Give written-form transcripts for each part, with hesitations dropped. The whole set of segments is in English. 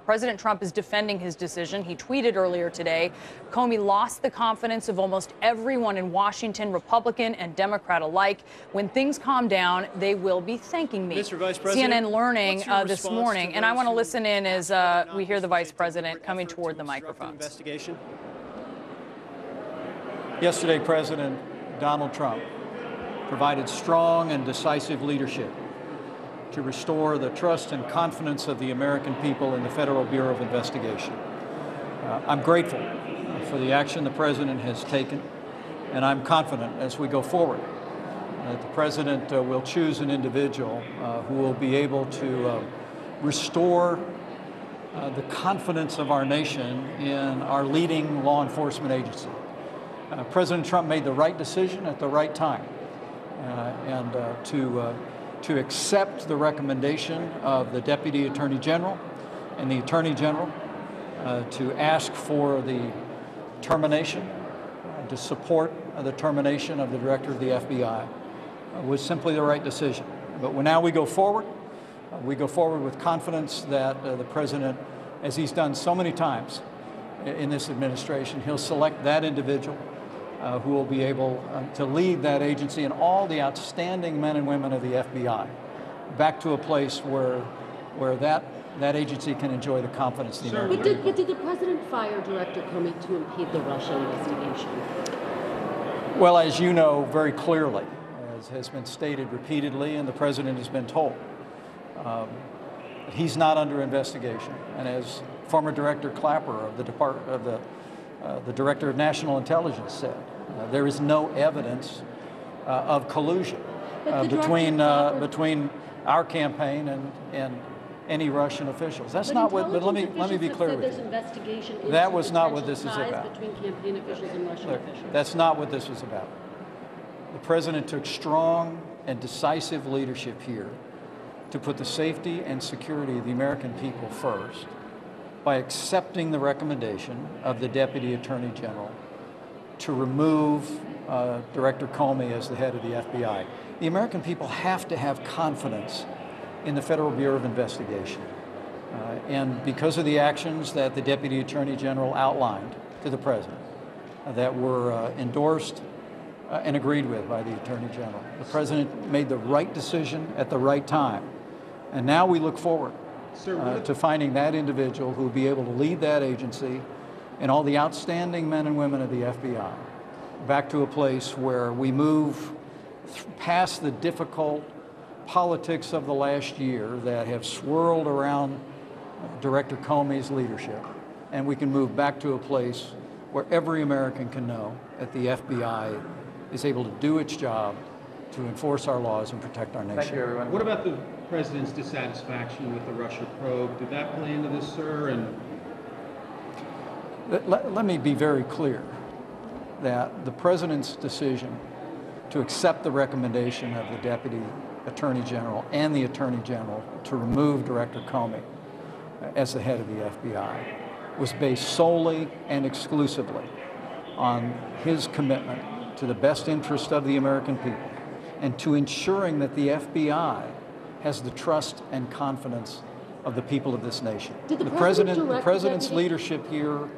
President Trump is defending his decision. He tweeted earlier today, Comey lost the confidence of almost everyone in Washington, Republican and Democrat alike. When things calm down, they will be thanking me. Mr. Vice President, CNN Learning this morning, and I want to listen in as we hear the Vice President coming toward the microphone. Investigation. Yesterday, President Donald Trump provided strong and decisive leadership to restore the trust and confidence of the American people in the Federal Bureau of Investigation. I'm grateful for the action the President has taken, and I'm confident as we go forward that the President will choose an individual who will be able to restore the confidence of our nation in our leading law enforcement agency. President Trump made the right decision at the right time, and to accept the recommendation of the Deputy Attorney General and the Attorney General to ask for the termination, to support the termination of the Director of the FBI was simply the right decision. But now we go forward. We go forward with confidence that the President, as he's done so many times in this administration, he'll select that individual who will be able to lead that agency and all the outstanding men and women of the FBI back to a place where that agency can enjoy the confidence of the American people. But did the President fire Director Comey to impede the Russia investigation? Well, as you know very clearly, as has been stated repeatedly and the President has been told, he's not under investigation. And as former Director Clapper of the Director of National Intelligence said, there is no evidence of collusion between our campaign and any Russian officials. That's not what. But let me be clear with you. That was not what this is about. Between campaign officials and Russian officials. That's not what this was about. The President took strong and decisive leadership here to put the safety and security of the American people first by accepting the recommendation of the Deputy Attorney General to remove Director Comey as the head of the FBI. The American people have to have confidence in the Federal Bureau of Investigation. And because of the actions that the Deputy Attorney General outlined to the President that were endorsed and agreed with by the Attorney General, the President made the right decision at the right time. And now we look forward to finding that individual who will be able to lead that agency and all the outstanding men and women of the FBI back to a place where we move past the difficult politics of the last year that have swirled around Director Comey's leadership, and we can move back to a place where every American can know that the FBI is able to do its job to enforce our laws and protect our nation. Thank you, everyone. What about the President's dissatisfaction with the Russia probe? Did that play into this, sir? And let me be very clear that the President's decision to accept the recommendation of the Deputy Attorney General and the Attorney General to remove Director Comey as the head of the FBI was based solely and exclusively on his commitment to the best interest of the American people and to ensuring that the FBI has the trust and confidence of the people of this nation. The President's leadership here,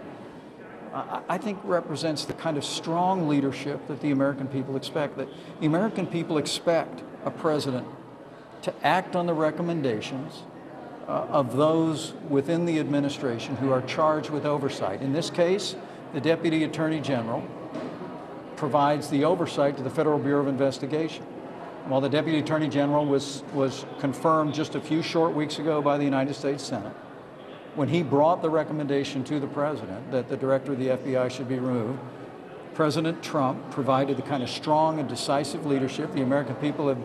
I think, represents the kind of strong leadership that the American people expect. That the American people expect a president to act on the recommendations of those within the administration who are charged with oversight. In this case, the Deputy Attorney General provides the oversight to the Federal Bureau of Investigation. While the Deputy Attorney General was confirmed just a few short weeks ago by the United States Senate, when he brought the recommendation to the President that the Director of the FBI should be removed, President Trump provided the kind of strong and decisive leadership the American people have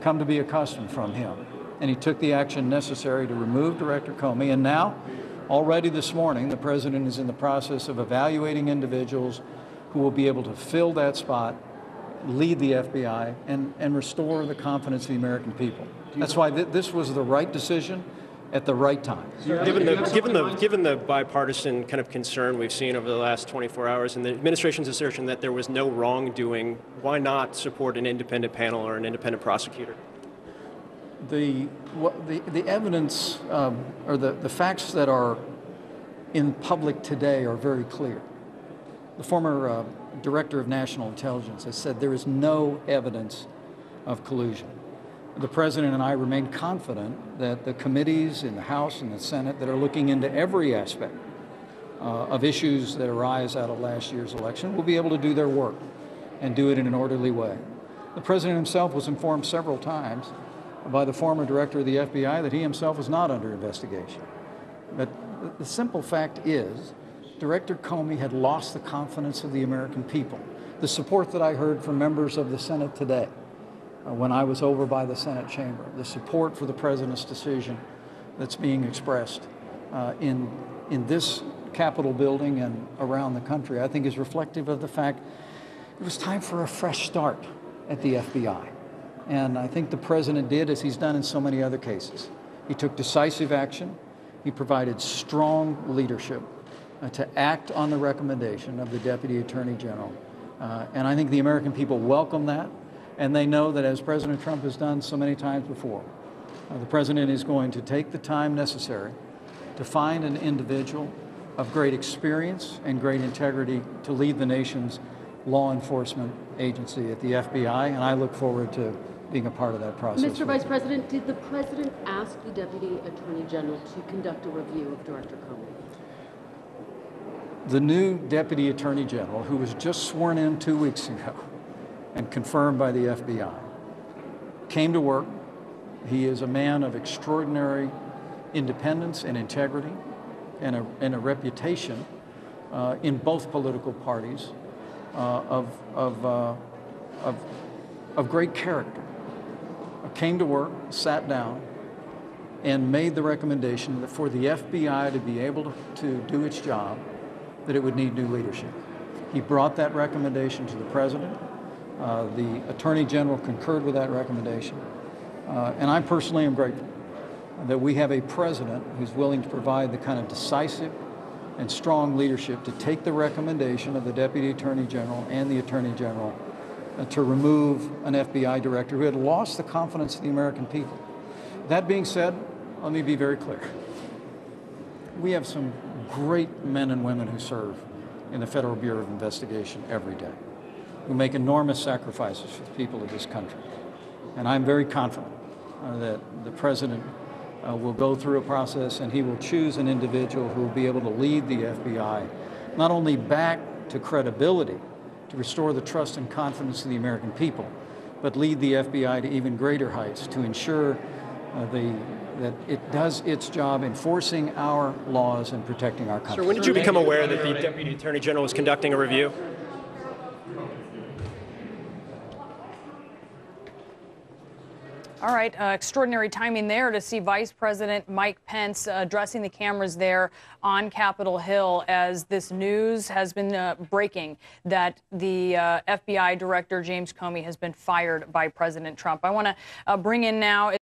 come to be accustomed from him. And he took the action necessary to remove Director Comey. And now, already this morning, the President is in the process of evaluating individuals who will be able to fill that spot, lead the FBI, and restore the confidence of the American people. That's why this was the right decision at the right time. Given the bipartisan kind of concern we've seen over the last 24 hours and the administration's assertion that there was no wrongdoing, why not support an independent panel or an independent prosecutor? The evidence or the facts that are in public today are very clear. The former Director of National Intelligence has said there is no evidence of collusion. The President and I remain confident that the committees in the House and the Senate that are looking into every aspect of issues that arise out of last year's election will be able to do their work and do it in an orderly way. The President himself was informed several times by the former Director of the FBI that he himself was not under investigation. But the simple fact is, Director Comey had lost the confidence of the American people. The support that I heard from members of the Senate today, when I was over by the Senate chamber, the support for the President's decision that's being expressed in this Capitol building and around the country, I think is reflective of the fact it was time for a fresh start at the FBI. And I think the President did, as he's done in so many other cases. He took decisive action. He provided strong leadership to act on the recommendation of the Deputy Attorney General. And I think the American people welcome that, and they know that, as President Trump has done so many times before, the President is going to take the time necessary to find an individual of great experience and great integrity to lead the nation's law enforcement agency at the FBI, and I look forward to being a part of that process. Mr. Vice President, did the President ask the Deputy Attorney General to conduct a review of Director Comey? The new Deputy Attorney General, who was just sworn in 2 weeks ago and confirmed by the FBI, came to work. He is a man of extraordinary independence and integrity and a reputation in both political parties of great character. Came to work, sat down, and made the recommendation that for the FBI to be able to do its job, that it would need new leadership. He brought that recommendation to the President. The Attorney General concurred with that recommendation. And I personally am grateful that we have a President who's willing to provide the kind of decisive and strong leadership to take the recommendation of the Deputy Attorney General and the Attorney General to remove an FBI director who had lost the confidence of the American people. That being said, let me be very clear. We have some great men and women who serve in the Federal Bureau of Investigation every day, who make enormous sacrifices for the people of this country. And I'm very confident that the President will go through a process and he will choose an individual who will be able to lead the FBI, not only back to credibility, to restore the trust and confidence of the American people, but lead the FBI to even greater heights to ensure that it does its job enforcing our laws and protecting our country. Sir, when did you become aware that the Deputy Attorney General was conducting a review? All right, extraordinary timing there to see Vice President Mike Pence addressing the cameras there on Capitol Hill as this news has been breaking that the FBI Director James Comey has been fired by President Trump. I want to bring in now